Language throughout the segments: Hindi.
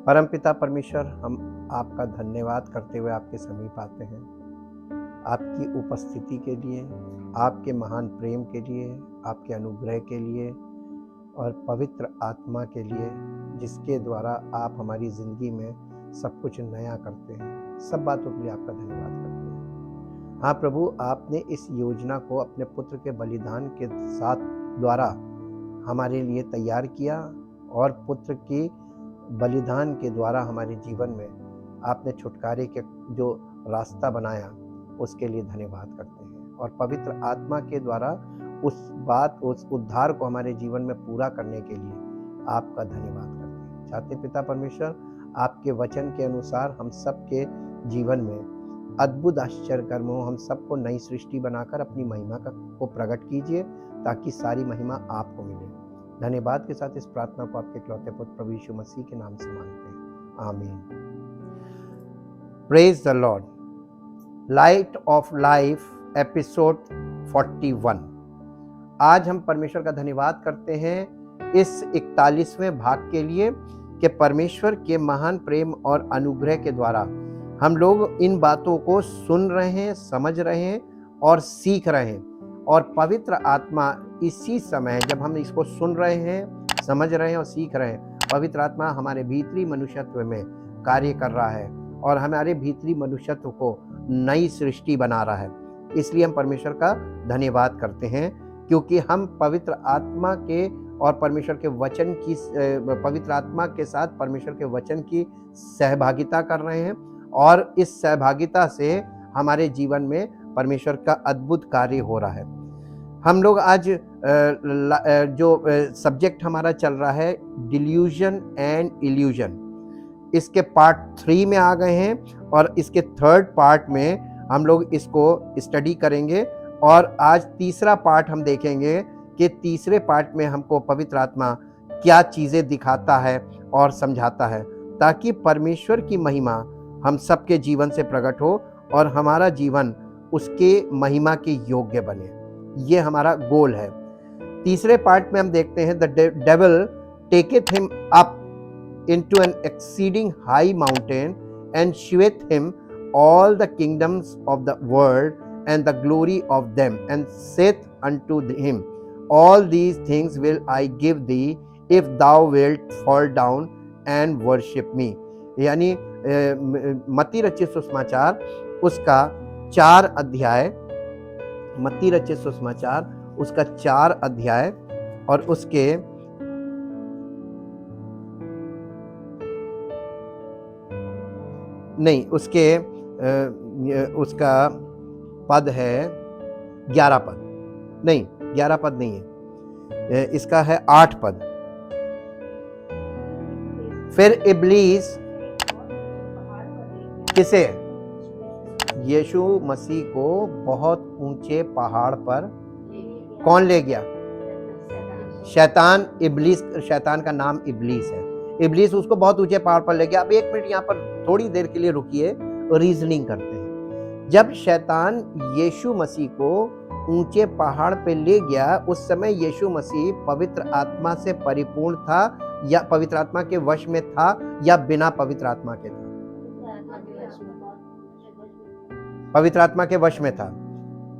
परमपिता परमेश्वर, हम आपका धन्यवाद करते हुए आपके समीप आते हैं। आपकी उपस्थिति के लिए, आपके महान प्रेम के लिए, आपके अनुग्रह के लिए और पवित्र आत्मा के लिए, जिसके द्वारा आप हमारी ज़िंदगी में सब कुछ नया करते हैं। सब बातों के लिए आपका धन्यवाद करते हैं। हाँ प्रभु, आपने इस योजना को अपने पुत्र के बलिदान के साथ द्वारा हमारे लिए तैयार किया और पुत्र की बलिदान के द्वारा हमारे जीवन में आपने छुटकारे के जो रास्ता बनाया, उसके लिए धन्यवाद करते हैं। और पवित्र आत्मा के द्वारा उस उद्धार को हमारे जीवन में पूरा करने के लिए आपका धन्यवाद करते हैं। चाहते पिता परमेश्वर, आपके वचन के अनुसार हम सबके जीवन में अद्भुत आश्चर्य कर्म हो, हम सबको नई सृष्टि बनाकर अपनी महिमा को प्रकट कीजिए, ताकि सारी महिमा आपको मिले। धन्यवाद के साथ इस प्रार्थना को आपके इकलौते पुत्र प्रभु यीशु मसीह के नाम से मांगते हैं, आमीन। Praise the Lord. Light of life episode 41। आज हम परमेश्वर का धन्यवाद करते हैं इस 41वें भाग के लिए कि परमेश्वर के महान प्रेम और अनुग्रह के द्वारा हम लोग इन बातों को सुन रहे हैं, समझ रहे हैं और सीख रहे हैं। और पवित्र आत्मा इसी समय जब हम इसको सुन रहे हैं, समझ रहे हैं और सीख रहे हैं, पवित्र आत्मा हमारे भीतरी मनुष्यत्व में कार्य कर रहा है और हमारे भीतरी मनुष्यत्व को नई सृष्टि बना रहा है। इसलिए हम परमेश्वर का धन्यवाद करते हैं, क्योंकि हम पवित्र आत्मा के और परमेश्वर के वचन की पवित्र आत्मा के साथ परमेश्वर के वचन की सहभागिता कर रहे हैं और इस सहभागिता से हमारे जीवन में परमेश्वर का अद्भुत कार्य हो रहा है। हम लोग आज जो सब्जेक्ट हमारा चल रहा है डिल्यूजन एंड इल्यूजन, इसके पार्ट 3 में आ गए हैं और इसके 3rd पार्ट में हम लोग इसको स्टडी करेंगे। और आज तीसरा पार्ट हम देखेंगे कि तीसरे पार्ट में हमको पवित्र आत्मा क्या चीज़ें दिखाता है और समझाता है, ताकि परमेश्वर की महिमा हम सबके जीवन से प्रकट हो और हमारा जीवन उसके महिमा के योग्य बने। ये हमारा गोल है। तीसरे पार्ट में हम देखते हैं the devil taketh him up into an exceeding high mountain and sheweth him all the kingdoms of the world and the glory of them, and saith unto him, all these things will I give thee, if thou wilt fall down and worship me। यानी मत्ती रचित सुसमाचार उसका 4 अध्याय, मत्ती रचित सुसमाचार उसका 4 अध्याय और उसके नहीं, उसका पद है 11 पद, नहीं 11 पद नहीं है, इसका है 8 पद। फिर इब्लीस किसे? यीशु मसीह को बहुत ऊंचे पहाड़ पर कौन ले गया? शैतान। इब्लीस, शैतान का नाम इब्लीस है। इब्लीस उसको बहुत ऊंचे पहाड़ पर ले गया। अब 1 मिनट यहाँ पर थोड़ी देर के लिए रुकिए, रीजनिंग करते हैं। जब शैतान यीशु मसीह को ऊंचे पहाड़ पे ले गया, उस समय यीशु मसीह पवित्र आत्मा से परिपूर्ण था या पवित्र आत्मा के वश में था या बिना पवित्र आत्मा के था? पवित्र आत्मा के वश में था।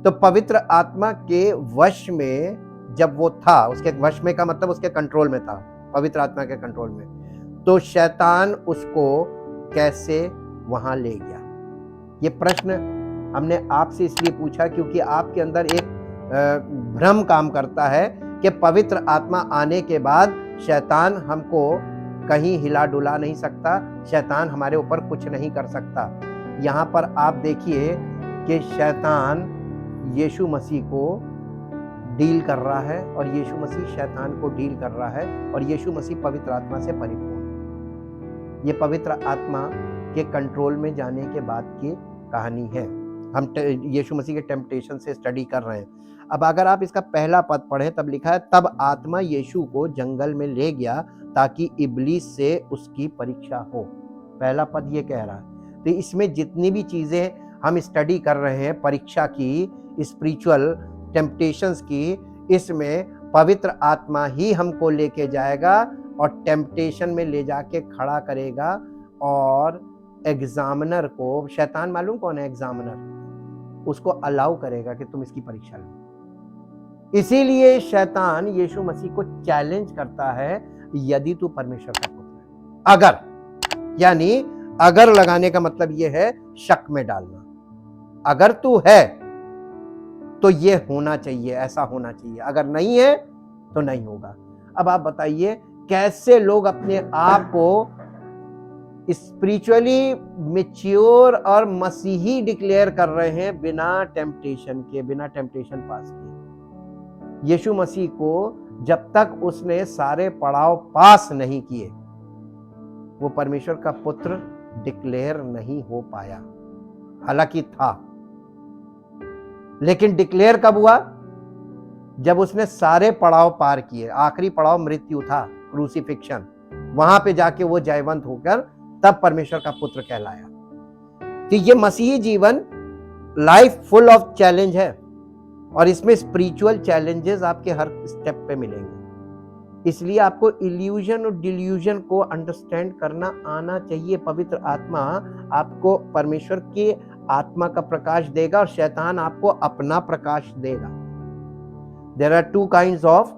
तो पवित्र आत्मा के वश में जब वो था, उसके वश में का मतलब उसके कंट्रोल में था, पवित्र आत्मा के कंट्रोल में, तो शैतान उसको कैसे वहां ले गया? ये प्रश्न हमने आपसे इसलिए पूछा क्योंकि आपके अंदर एक भ्रम काम करता है कि पवित्र आत्मा आने के बाद शैतान हमको कहीं हिला डुला नहीं सकता, शैतान हमारे ऊपर कुछ नहीं कर सकता। यहाँ पर आप देखिए कि शैतान यीशु मसीह को डील कर रहा है और यीशु मसीह शैतान को डील कर रहा है और यीशु मसीह पवित्र आत्मा से परिपूर्ण है। ये पवित्र आत्मा के कंट्रोल में जाने के बाद की कहानी है। हम यीशु मसीह के टेम्पटेशन से स्टडी कर रहे हैं। अब अगर आप इसका पहला पद पढ़ें, तब लिखा है, तब आत्मा यीशु को जंगल में ले गया ताकि इब्लीस से उसकी परीक्षा हो। पहला पद ये कह रहा है। तो इसमें जितनी भी चीजें हम स्टडी कर रहे हैं परीक्षा की, स्पिरिचुअल टेम्पटेशंस की, इसमें पवित्र आत्मा ही हमको लेके जाएगा और टेम्पटेशन में ले जाके खड़ा करेगा। और एग्जामिनर को, शैतान मालूम कौन है एग्जामिनर, उसको अलाउ करेगा कि तुम इसकी परीक्षा लो। इसीलिए शैतान यीशु मसीह को चैलेंज करता है, यदि तू परमेश्वर का पुत्र है। अगर, यानी अगर लगाने का मतलब यह है शक में डालना। अगर तू है तो ये होना चाहिए, ऐसा होना चाहिए, अगर नहीं है तो नहीं होगा। अब आप बताइए कैसे लोग अपने आप को स्पिरिचुअली मैच्योर और मसीही डिक्लेयर कर रहे हैं बिना टेम्पटेशन के, बिना टेम्पटेशन पास किए। यीशु मसीह को जब तक उसने सारे पड़ाव पास नहीं किए, वो परमेश्वर का पुत्र डिक्लेयर नहीं हो पाया। हालांकि था, लेकिन डिक्लेयर कब हुआ? जब उसने सारे पड़ाव पार किए। आखिरी पड़ाव मृत्यु था, क्रूसिफिक्शन, वहां पे जाके वो जयवंत होकर तब परमेश्वर का पुत्र कहलाया। तो ये मसीही जीवन लाइफ फुल ऑफ चैलेंज है, और इसमें स्पिरिचुअल चैलेंजेस आपके हर स्टेप पे मिलेंगे। इसलिए आपको इल्यूजन और डिल्यूजन को अंडरस्टैंड करना आना चाहिए। पवित्र आत्मा आपको परमेश्वर की आत्मा का प्रकाश देगा और शैतान आपको अपना प्रकाश देगा। There are two kinds of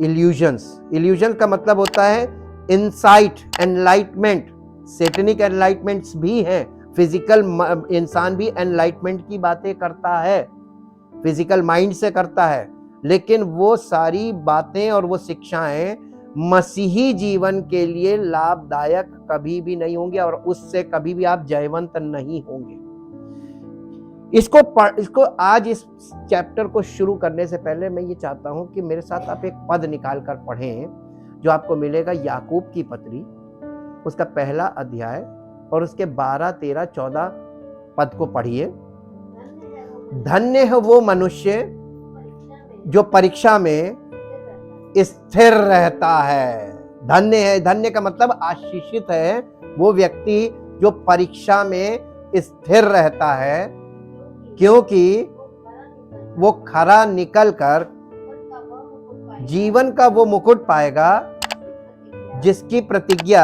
illusions. Illusion का मतलब होता है इनसाइट, एनलाइटमेंट। सेटनिक एनलाइटमेंट्स भी हैं। फिजिकल इंसान भी एनलाइटमेंट की बातें करता है, फिजिकल माइंड से करता है, लेकिन वो सारी बातें और वो शिक्षाएं मसीही जीवन के लिए लाभदायक कभी भी नहीं होंगे, और उससे कभी भी आप जयवंत नहीं होंगे। इसको आज इस चैप्टर को शुरू करने से पहले मैं ये चाहता हूं कि मेरे साथ आप एक पद निकाल कर पढ़ें, जो आपको मिलेगा याकूब की पत्री, उसका पहला अध्याय और उसके 12, 13, 14 पद को पढ़िए। धन्य है वो मनुष्य जो परीक्षा में स्थिर रहता है। धन्य है, धन्य का मतलब आशीषित है वो व्यक्ति जो परीक्षा में स्थिर रहता है, क्योंकि वो खरा निकल कर जीवन का वो मुकुट पाएगा जिसकी प्रतिज्ञा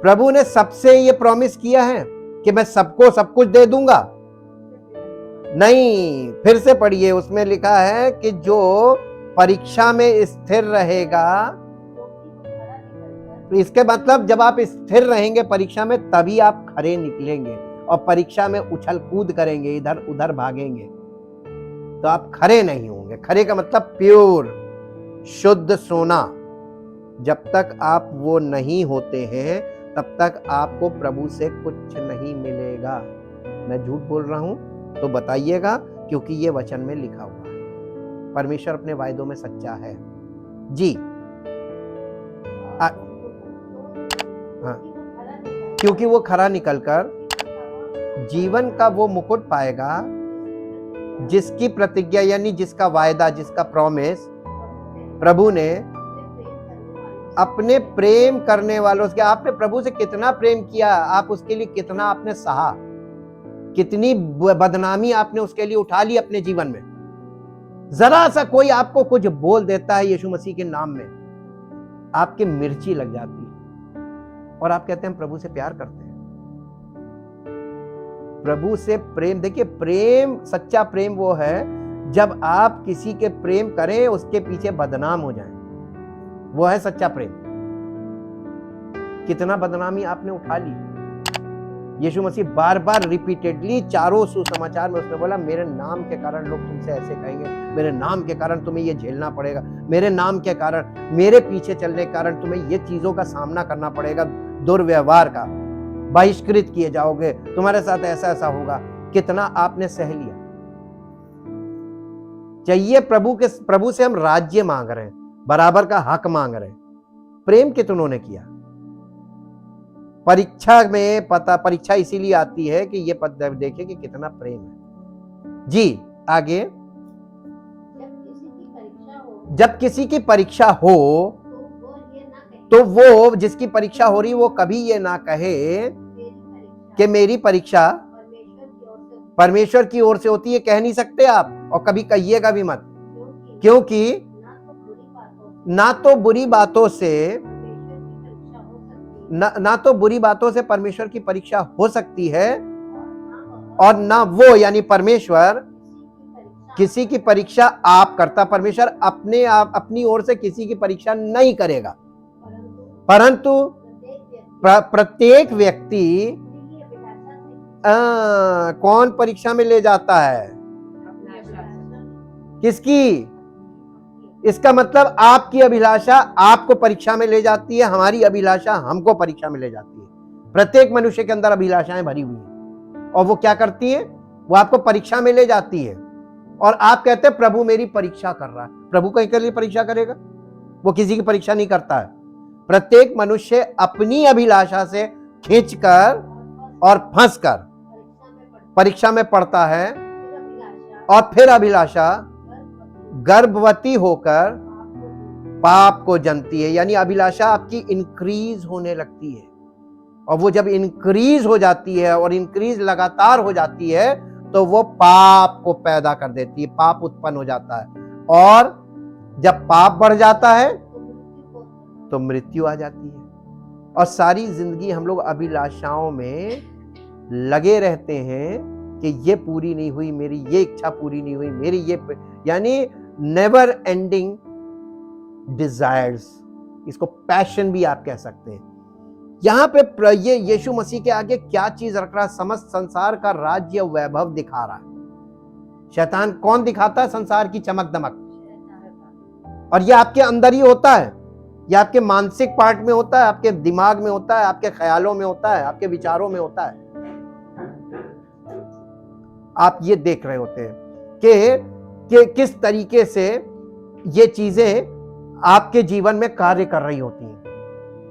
प्रभु ने सबसे ये प्रॉमिस किया है कि मैं सबको सब कुछ दे दूंगा। नहीं, फिर से पढ़िए, उसमें लिखा है कि जो परीक्षा में स्थिर रहेगा। इसके मतलब जब आप स्थिर रहेंगे परीक्षा में, तभी आप खरे निकलेंगे, और परीक्षा में उछल कूद करेंगे, इधर उधर भागेंगे, तो आप खरे नहीं होंगे। खरे का मतलब प्योर, शुद्ध सोना। जब तक आप वो नहीं होते हैं तब तक आपको प्रभु से कुछ नहीं मिलेगा। मैं झूठ बोल रहा हूं तो बताइएगा, क्योंकि ये वचन में लिखा हुआ है। परमेश्वर अपने वायदों में सच्चा है जी। हाँ, क्योंकि वो खरा निकलकर जीवन का वो मुकुट पाएगा जिसकी प्रतिज्ञा, यानी जिसका वायदा, जिसका प्रॉमिस प्रभु ने अपने प्रेम करने वालों से। आपने प्रभु से कितना प्रेम किया, आप उसके लिए कितना आपने सहा, कितनी बदनामी आपने उसके लिए उठा ली अपने जीवन में। जरा सा कोई आपको कुछ बोल देता है यीशु मसीह के नाम में, आपकी मिर्ची लग जाती है, और आप कहते हैं प्रभु से प्यार करते हैं। प्रभु से प्रेम, देखिए प्रेम, सच्चा प्रेम वो है जब आप किसी के प्रेम करें उसके पीछे बदनाम हो जाएं, वो है सच्चा प्रेम। कितना बदनामी आपने उठा ली। यीशु मसीह बार बार रिपीटेडली चारों सुसमाचार में उसने बोला, मेरे नाम के कारण लोग तुमसे ऐसे कहेंगे, मेरे नाम के कारण तुम्हें ये झेलना पड़ेगा, मेरे नाम के कारण, मेरे पीछे चलने के कारण तुम्हें ये चीजों का सामना करना पड़ेगा, दुर्व्यवहार का, बहिष्कृत किए जाओगे, तुम्हारे साथ ऐसा ऐसा होगा। कितना आपने सह लिया। चाहिए प्रभु से हम राज्य मांग रहे हैं, बराबर का हक मांग रहे हैं। प्रेम कितनों ने किया। परीक्षा में परीक्षा इसीलिए आती है कि ये पद देखे कि कितना प्रेम है जी। आगे, जब किसी की परीक्षा हो तो वो जिसकी परीक्षा हो रही वो कभी ये ना कहे कि मेरी परीक्षा परमेश्वर की ओर से होती है। कह नहीं सकते आप, और कभी कहिएगा भी मत, क्योंकि ना तो बुरी बातों से ना तो बुरी बातों से परमेश्वर की परीक्षा हो सकती है, और ना वो यानी परमेश्वर किसी की परीक्षा आप करता। परमेश्वर अपने आप अपनी ओर से किसी की परीक्षा नहीं करेगा, परंतु प्रत्येक व्यक्ति कौन परीक्षा में ले जाता है? किसकी? इसका मतलब आपकी अभिलाषा आपको परीक्षा में ले जाती है, हमारी अभिलाषा हमको परीक्षा में ले जाती है। प्रत्येक मनुष्य के अंदर अभिलाषाएं भरी हुई हैं, और वो क्या करती है? वो आपको परीक्षा में ले जाती है। और आप कहते हैं प्रभु मेरी परीक्षा कर रहा है। प्रभु कहीं के लिए परीक्षा करेगा? वो किसी की परीक्षा नहीं करता है। प्रत्येक मनुष्य अपनी अभिलाषा से खींचकर और फंसकर परीक्षा में पड़ता है, और फिर अभिलाषा गर्भवती होकर पाप को जन्मती है। यानी अभिलाषा आपकी इंक्रीज होने लगती है, और वो जब इंक्रीज हो जाती है और इंक्रीज लगातार हो जाती है तो वो पाप को पैदा कर देती है, पाप उत्पन्न हो जाता है, और जब पाप बढ़ जाता है तो मृत्यु आ जाती है। और सारी जिंदगी हम लोग अभिलाषाओं में लगे रहते हैं कि ये पूरी नहीं हुई, मेरी ये इच्छा पूरी नहीं हुई, मेरी ये, यानी नेवर एंडिंग डिजायर्स। इसको पैशन भी आप कह सकते हैं। यहां पे ये यीशु मसीह के आगे क्या चीज रख रहा है? समस्त संसार का राज्य वैभव दिखा रहा है। शैतान कौन दिखाता है? संसार की चमक दमक। और ये आपके अंदर ही होता है, ये आपके मानसिक पार्ट में होता है, आपके दिमाग में होता है, आपके ख्यालों में होता है, आपके विचारों में होता है। आप ये देख रहे होते हैं कि किस तरीके से ये चीजें आपके जीवन में कार्य कर रही होती हैं,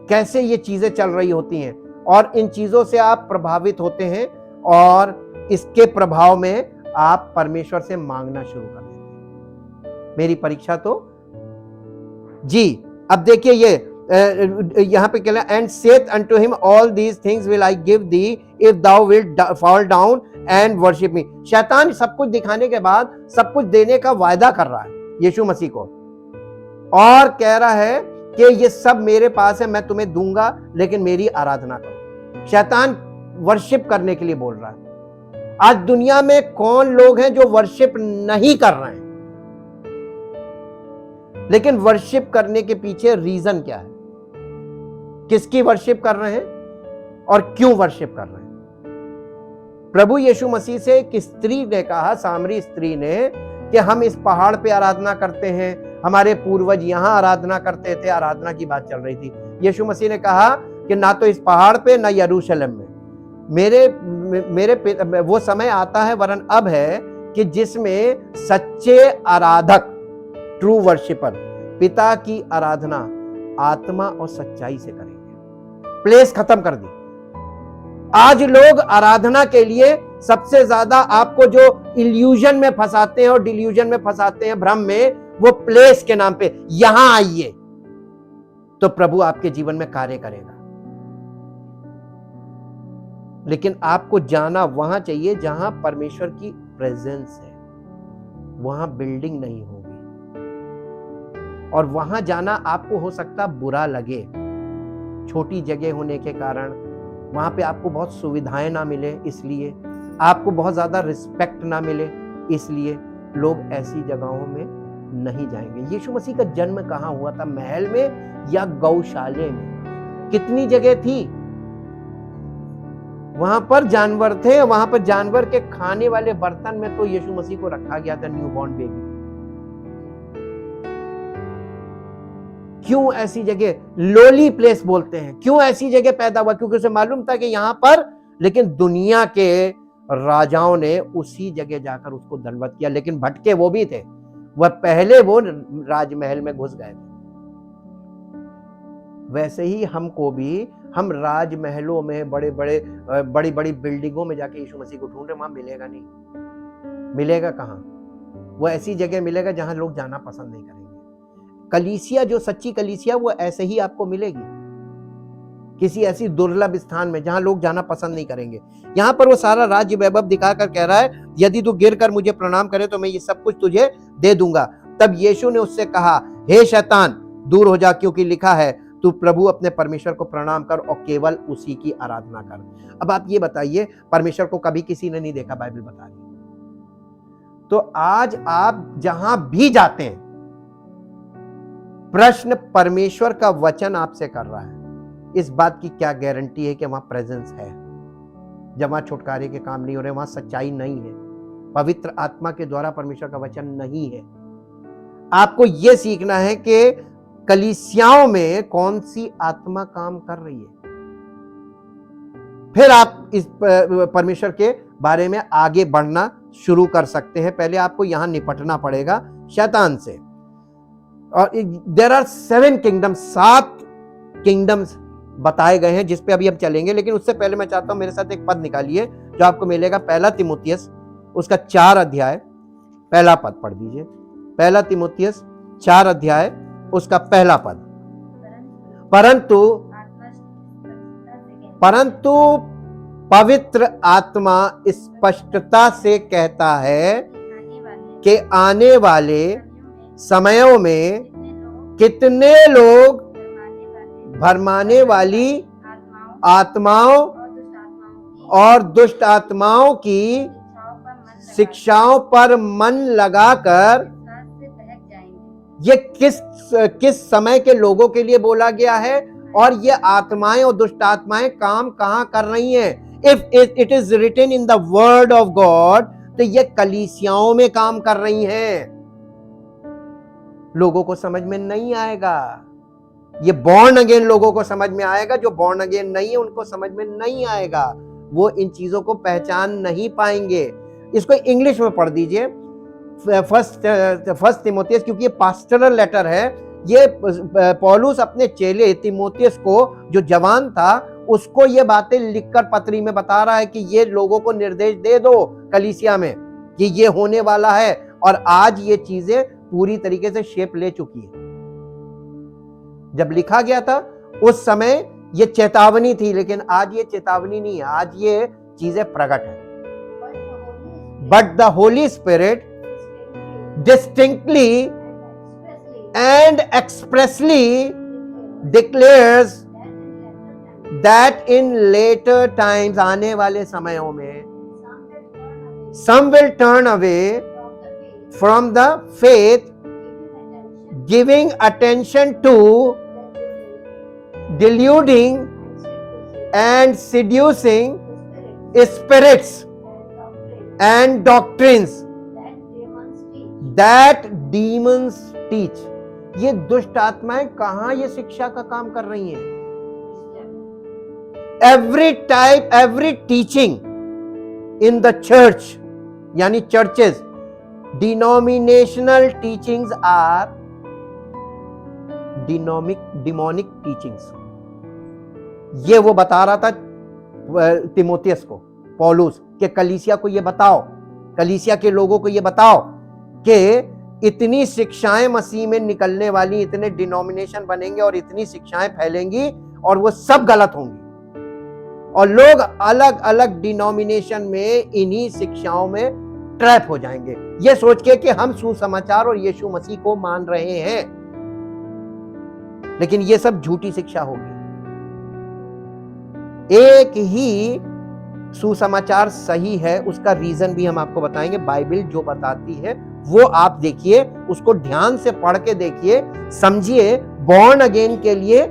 कैसे ये चीजें चल रही होती हैं, और इन चीजों से आप प्रभावित होते हैं, और इसके प्रभाव में आप परमेश्वर से मांगना शुरू कर देते हैं। मेरी परीक्षा तो जी। अब देखिए ये यहां पे क्या है? And saith unto him all these things will I give thee if thou will fall down and worship me. शैतान सब कुछ दिखाने के बाद सब कुछ देने का वायदा कर रहा है यीशु मसीह को, और कह रहा है कि ये सब मेरे पास है, मैं तुम्हें दूंगा, लेकिन मेरी आराधना करो। शैतान वर्शिप करने के लिए बोल रहा है। आज दुनिया में कौन लोग हैं जो वर्शिप नहीं कर रहे हैं? लेकिन वर्शिप करने के पीछे रीजन क्या है? किसकी वर्शिप कर रहे हैं और क्यों वर्शिप कर रहे हैं? प्रभु यीशु मसीह से एक स्त्री ने कहा, सामरी स्त्री ने, कि हम इस पहाड़ पे आराधना करते हैं, हमारे पूर्वज यहां आराधना करते थे। आराधना की बात चल रही थी। यीशु मसीह ने कहा कि ना तो इस पहाड़ पे ना यरूशलेम में। मेरे वो समय आता है, वरन अब है, कि जिसमें सच्चे आराधक, ट्रू वर्शिपर, पिता की आराधना आत्मा और सच्चाई से करेंगे। प्लेस खत्म कर दी। आज लोग आराधना के लिए सबसे ज्यादा आपको जो इल्यूजन में फंसाते हैं और डिल्यूजन में फंसाते हैं, भ्रम में, वो प्लेस के नाम पे, यहां आइए तो प्रभु आपके जीवन में कार्य करेगा। लेकिन आपको जाना वहां चाहिए जहां परमेश्वर की प्रेजेंस है, वहां बिल्डिंग नहीं होगी। और वहां जाना आपको हो सकता बुरा लगे, छोटी जगह होने के कारण, वहां पे आपको बहुत सुविधाएं ना मिले, इसलिए आपको बहुत ज्यादा रिस्पेक्ट ना मिले, इसलिए लोग ऐसी जगहों में नहीं जाएंगे। यीशु मसीह का जन्म कहां हुआ था? महल में या गौशाले में? कितनी जगह थी? वहां पर जानवर थे, वहां पर जानवर के खाने वाले बर्तन में तो यीशु मसीह को रखा गया था, न्यूबॉर्न बेबी। क्यों ऐसी जगह, लोली प्लेस बोलते हैं, क्यों ऐसी जगह पैदा हुआ? क्योंकि उसे मालूम था कि यहां पर, लेकिन दुनिया के राजाओं ने उसी जगह जाकर उसको दंडवत किया। लेकिन भटके वो भी थे, वह पहले वो राजमहल में घुस गए थे। वैसे ही हमको भी, हम राजमहलों में, बड़ी बड़ी बिल्डिंगों में जाके यीशु मसीह को ढूंढ रहे, वहां मिलेगा नहीं। मिलेगा कहां? वो ऐसी जगह मिलेगा जहां लोग जाना पसंद नहीं करेंगे। कलीसिया, जो सच्ची कलीसिया, वो ऐसे ही आपको मिलेगी, किसी ऐसी दुर्लभ स्थान में जहां लोग जाना पसंद नहीं करेंगे। यहां पर वो सारा राज्य वैभव दिखाकर कह रहा है, यदि तू गिर कर मुझे प्रणाम करे तो मैं ये सब कुछ तुझे दे दूंगा। तब यीशु ने उससे कहा, हे शैतान दूर हो जा, क्योंकि लिखा है, तू प्रभु अपने परमेश्वर को प्रणाम कर और केवल उसी की आराधना कर। अब आप ये बताइए, परमेश्वर को कभी किसी ने नहीं देखा, बाइबल बता रही। तो आज आप जहां भी जाते हैं, प्रश्न परमेश्वर का वचन आपसे कर रहा है, इस बात की क्या गारंटी है कि वहां प्रेजेंस है? जब वहां छुटकारे के काम नहीं हो रहे, वहां सच्चाई नहीं है, पवित्र आत्मा के द्वारा परमेश्वर का वचन नहीं है। आपको यह सीखना है कि कलीसियाओं में कौन सी आत्मा काम कर रही है, फिर आप इस परमेश्वर के बारे में आगे बढ़ना शुरू कर सकते हैं। पहले आपको यहां निपटना पड़ेगा शैतान से। और देयर आर 7 किंगडम्स, 7 किंगडम्स बताए गए हैं जिस पे अभी हम चलेंगे। लेकिन उससे पहले मैं चाहता हूं मेरे साथ एक पद निकालिए जो आपको मिलेगा 1 तीमुथियुस उसका 4 अध्याय, पहला पद पढ़ दीजिए। 1 तीमुथियुस 4 अध्याय उसका पहला पद। परंतु पवित्र आत्मा स्पष्टता से कहता है कि आने वाले समयों में कितने लोग भरमाने वाली आत्माओं और दुष्ट आत्माओं की शिक्षाओं पर मन लगाकर, ये किस समय के लोगों के लिए बोला गया है और ये आत्माएं और दुष्ट आत्माएं काम कहां कर रही हैं? If it is written in the word of God, तो ये कलीसियाओं में काम कर रही हैं। लोगों को समझ में नहीं आएगा, ये बॉर्न अगेन लोगों को समझ में आएगा, जो बॉर्न अगेन नहीं है उनको समझ में नहीं आएगा, वो इन चीजों को पहचान नहीं पाएंगे। इसको इंग्लिश में पढ़ दीजिए, फर्स्ट तीमुथियुस, क्योंकि ये पास्टरल लेटर है। ये पौलुस अपने चेले तीमुथियुस को, जो जवान था, उसको ये बातें लिखकर पत्री में बता रहा है कि ये लोगों को निर्देश दे दो कलीसिया में कि ये होने वाला है। और आज ये चीजें पूरी तरीके से शेप ले चुकी है। जब लिखा गया था उस समय ये चेतावनी थी, लेकिन आज ये चेतावनी नहीं है, आज ये चीजें प्रकट है। But the Holi spirit distinctly and expressly declares that in later times, आने वाले समयों में, some will turn away from the faith, giving attention to deluding and seducing spirits and doctrines that demons teach। ये दुष्ट आत्माएं कहां ये शिक्षा का काम कर रही हैं? every teaching in the church, यानी churches, denominational teachings are demonic teachings। ये वो बता रहा था तीमुथियुस को, पौलुस, के कलीसिया को ये बताओ, कलीसिया के लोगों को ये बताओ कि इतनी शिक्षाएं मसीह में निकलने वाली, इतने डिनोमिनेशन बनेंगे और इतनी शिक्षाएं फैलेंगी और वो सब गलत होंगी और लोग अलग अलग डिनोमिनेशन में इन्हीं शिक्षाओं में ट्रैप हो जाएंगे, ये सोच के कि हम सुसमाचार और यीशु मसीह को मान रहे हैं। लेकिन ये सब झूठी शिक्षा होगी। एक ही सुसमाचार सही है, उसका रीजन भी हम आपको बताएंगे। बाइबल जो बताती है वो आप देखिए, उसको ध्यान से पढ़ के देखिए, समझिए। बॉर्न अगेन के लिए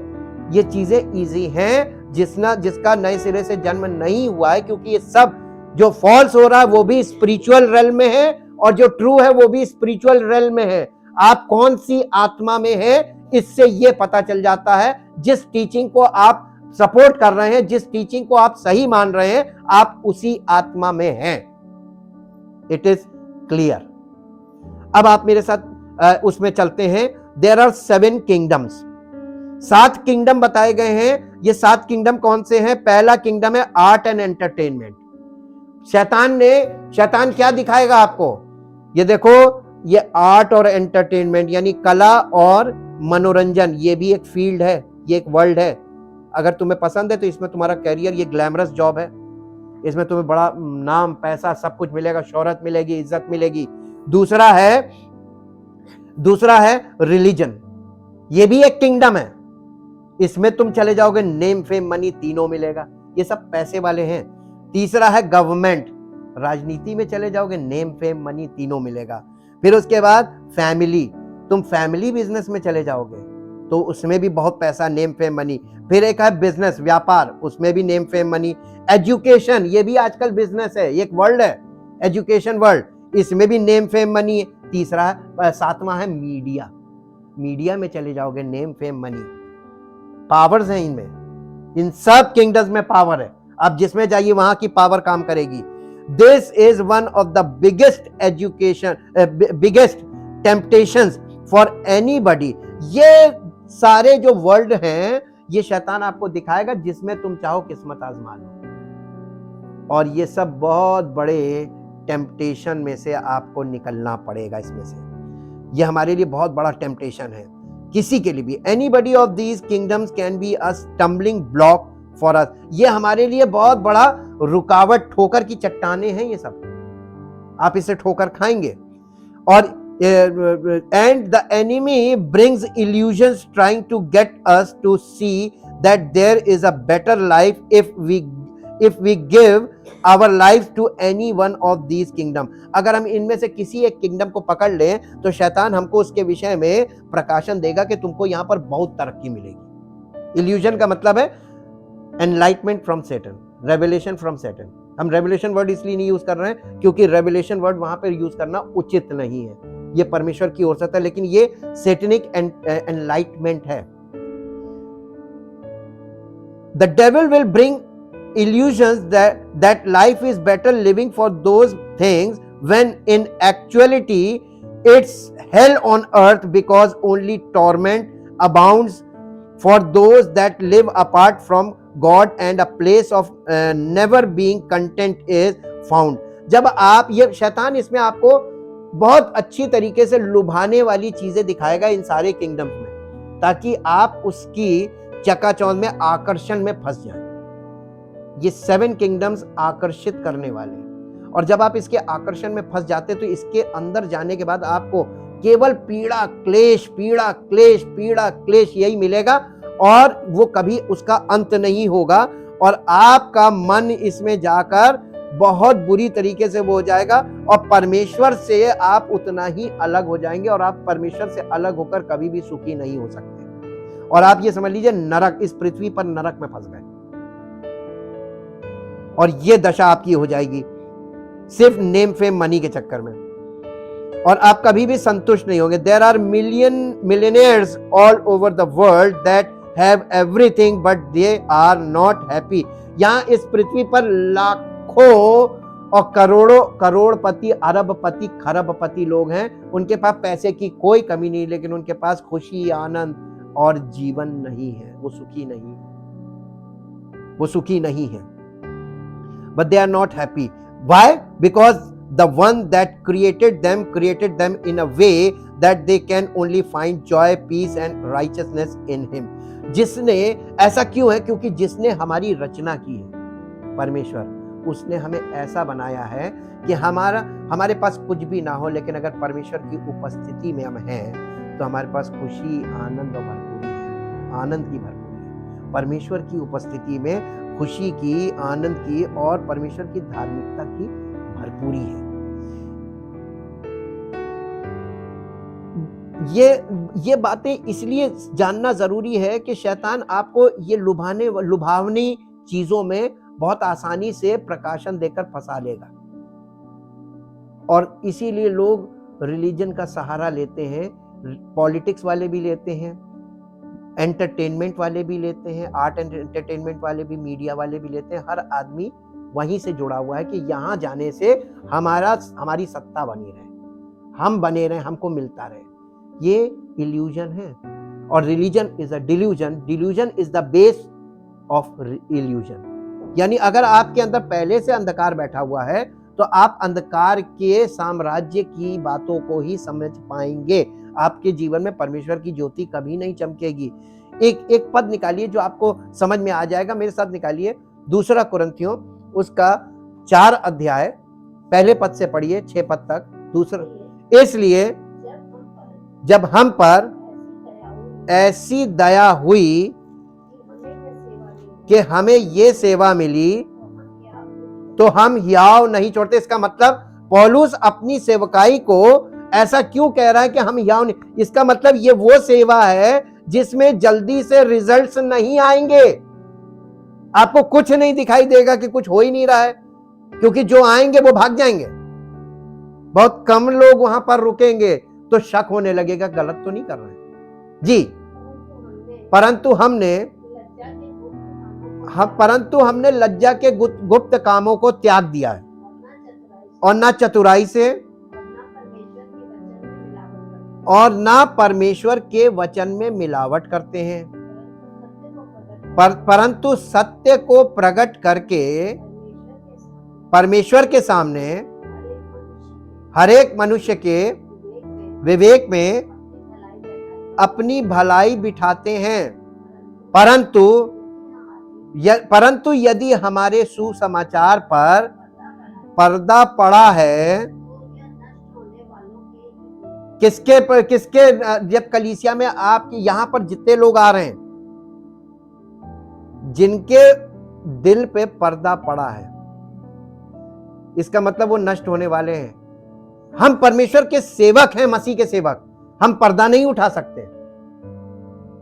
ये चीजें इजी हैं, जिसका नए सिरे से जन्म नहीं हुआ है, क्योंकि ये सब जो फॉल्स हो रहा है वो भी स्पिरिचुअल रेल में है और जो ट्रू है वो भी स्पिरिचुअल रेल में है। आप कौन सी आत्मा में है, इससे ये पता चल जाता है। जिस टीचिंग को आप सपोर्ट कर रहे हैं, जिस टीचिंग को आप सही मान रहे हैं, आप उसी आत्मा में हैं। It is clear. अब आप मेरे साथ उसमें चलते हैं। देयर आर 7 किंगडम्स, 7 किंगडम बताए गए हैं। ये 7 किंगडम कौन से हैं? पहला किंगडम है आर्ट एंड एंटरटेनमेंट। शैतान क्या दिखाएगा आपको? ये देखो, ये आर्ट और एंटरटेनमेंट यानी कला और मनोरंजन, ये भी एक फील्ड है, ये एक वर्ल्ड है। अगर तुम्हें पसंद है तो इसमें तुम्हारा कैरियर, ये ग्लैमरस जॉब है, इसमें तुम्हें बड़ा नाम, पैसा, सब कुछ मिलेगा, शोहरत मिलेगी, इज्जत मिलेगी। दूसरा है दूसरा है रिलीजन, ये भी एक किंगडम है, इसमें तुम चले जाओगे नेम फेम मनी तीनों मिलेगा, ये सब पैसे वाले हैं। तीसरा है गवर्नमेंट, राजनीति में चले जाओगे नेम फेम मनी तीनों मिलेगा। फिर उसके बाद फैमिली, तुम फैमिली बिजनेस में चले जाओगे तो उसमें भी बहुत पैसा, नेम फेम मनी। फिर एक है बिजनेस, व्यापार, उसमें भी नेम फेम मनी। एजुकेशन, ये भी आजकल बिजनेस है, एक वर्ल्ड है एजुकेशन वर्ल्ड, इसमें भी नेम फेम मनी है। तीसरा है, सातवां है मीडिया, मीडिया में चले जाओगे नेम फेम मनी, पावर्स हैं इनमें, इन सब किंगडम्स में पावर है, आप जिसमें जाइए वहां की पावर काम करेगी। This is one of the biggest temptations for anybody. ये सारे जो वर्ल्ड हैं ये शैतान आपको दिखाएगा जिसमें तुम चाहो किस्मत आजमा लो, और ये सब बहुत बड़े टेम्पटेशन में से आपको निकलना पड़ेगा। इसमें से ये हमारे लिए बहुत बड़ा टेम्पटेशन है, किसी के लिए भी। Anybody of these kingdoms can be a stumbling block for us, ये हमारे लिए बहुत बड़ा रुकावट, ठोकर की चट्टाने हैं ये सब, आप इसे ठोकर खाएंगे। और and the enemy brings illusions trying to get us to see that there is a better life if we give our lives to any one of these kingdom। अगर हम इनमें से किसी एक किंगडम को पकड़ लें तो शैतान हमको उसके विषय में प्रकाशन देगा कि तुमको यहां पर बहुत तरक्की मिलेगी। इल्यूजन का मतलब है enlightenment from Satan, revelation from Satan. हम रेवलेशन वर्ड इसलिए नहीं यूज कर रहे हैं क्योंकि रेवलेशन वर्ड वहां पर यूज करना उचित नहीं है, ये परमेश्वर की ओर से था, लेकिन ये सैटनिक एनलाइटमेंट है। The devil will bring illusions that life is better living for those things when in actuality it's hell on earth, because only torment abounds for those that live apart from God and a place of never being content is found। जब आप, ये शैतान इसमें आपको बहुत अच्छी तरीके से लुभाने वाली चीजें दिखाएगा इन सारे किंगडम्स में, ताकि आप उसकी चकाचौंध में, आकर्षण में फंस जाएं। ये 7 किंगडम्स आकर्षित करने वाले हैं, और जब आप इसके आकर्षण में फंस जाते तो इसके अंदर जाने के बाद आपको केवल पीड़ा क्लेश, पीड़ा क्लेश, पीड़ा क्लेश यही मिलेगा, और वो कभी उसका अंत नहीं होगा, और आपका मन इसमें जाकर बहुत बुरी तरीके से वो हो जाएगा, और परमेश्वर से आप उतना ही अलग हो जाएंगे, और आप परमेश्वर से अलग होकर कभी भी सुखी नहीं हो सकते। और आप ये समझ लीजिए नरक, इस पृथ्वी पर नरक में फंस गए, और ये दशा आपकी हो जाएगी सिर्फ नेम फेम मनी के चक्कर में, और आप कभी भी संतुष्ट नहीं होंगे। There are millionaires all over the world that have everything but they are not happy. यहाँ इस पृथ्वी पर लाखों और करोड़ों, करोड़पति, अरबपति, खरबपति लोग हैं, उनके पास पैसे की कोई कमी नहीं, लेकिन उनके पास खुशी, आनंद और जीवन नहीं है, वो सुखी नहीं है, वो सुखी नहीं है। But they are not happy. Why? Because the one that created them in a way that they can only find joy, peace and righteousness in him। जिसने, ऐसा क्यों है? क्योंकि जिसने हमारी रचना की है, परमेश्वर, उसने हमें ऐसा बनाया है कि हमारे पास कुछ भी ना हो, लेकिन अगर परमेश्वर की उपस्थिति में हम हैं तो हमारे पास खुशी, आनंद और भरपूरी है, आनंद की भरपूरी है। परमेश्वर की उपस्थिति में खुशी की, आनंद की और परमेश्वर की धार्मिकता की भरपूरी है। ये बातें इसलिए जानना जरूरी है कि शैतान आपको ये लुभावनी चीजों में बहुत आसानी से प्रकाशन देकर फंसा लेगा, और इसीलिए लोग रिलीजन का सहारा लेते हैं, पॉलिटिक्स वाले भी लेते हैं, एंटरटेनमेंट वाले भी लेते हैं, आर्ट एंड एंटरटेनमेंट वाले भी, मीडिया वाले भी लेते हैं। हर आदमी वहीं से जुड़ा हुआ है कि यहाँ जाने से हमारी सत्ता बनी रहे, हम बने रहे, हमको मिलता रहे। ये इल्यूजन है, और religion is a delusion. Delusion is the base of illusion. यानी अगर आपके अंदर पहले से अंधकार बैठा हुआ है तो आप अंधकार के साम्राज्य की बातों को ही समझ पाएंगे, आपके जीवन में परमेश्वर की ज्योति कभी नहीं चमकेगी। एक पद निकालिए जो आपको समझ में आ जाएगा, मेरे साथ निकालिए, 2 कुरिन्थियों उसका 4 अध्याय, पहले पद से पढ़िए 6 पद तक। इसलिए जब हम पर ऐसी दया हुई कि हमें ये सेवा मिली तो हम हियाव नहीं छोड़ते। इसका मतलब पौलुस अपनी सेवकाई को ऐसा क्यों कह रहा है कि हम हियाव नहीं, इसका मतलब ये वो सेवा है जिसमें जल्दी से रिजल्ट्स नहीं आएंगे। आपको कुछ नहीं दिखाई देगा कि कुछ हो ही नहीं रहा है, क्योंकि जो आएंगे वो भाग जाएंगे। बहुत कम लोग वहां पर रुकेंगे तो शक होने लगेगा, गलत तो नहीं कर रहे जी। परंतु हमने लज्जा के गुप्त कामों को त्याग दिया है और ना चतुराई से और ना परमेश्वर के वचन में मिलावट करते हैं, परंतु सत्य को प्रकट करके परमेश्वर के सामने हर एक मनुष्य के विवेक में अपनी भलाई बिठाते हैं। परंतु यदि हमारे सुसमाचार पर पर्दा पड़ा है, किसके जब कलीसिया में आपके यहां पर जितने लोग आ रहे हैं जिनके दिल पे पर्दा पड़ा है, इसका मतलब वो नष्ट होने वाले हैं। हम परमेश्वर के सेवक हैं, मसीह के सेवक, हम पर्दा नहीं उठा सकते।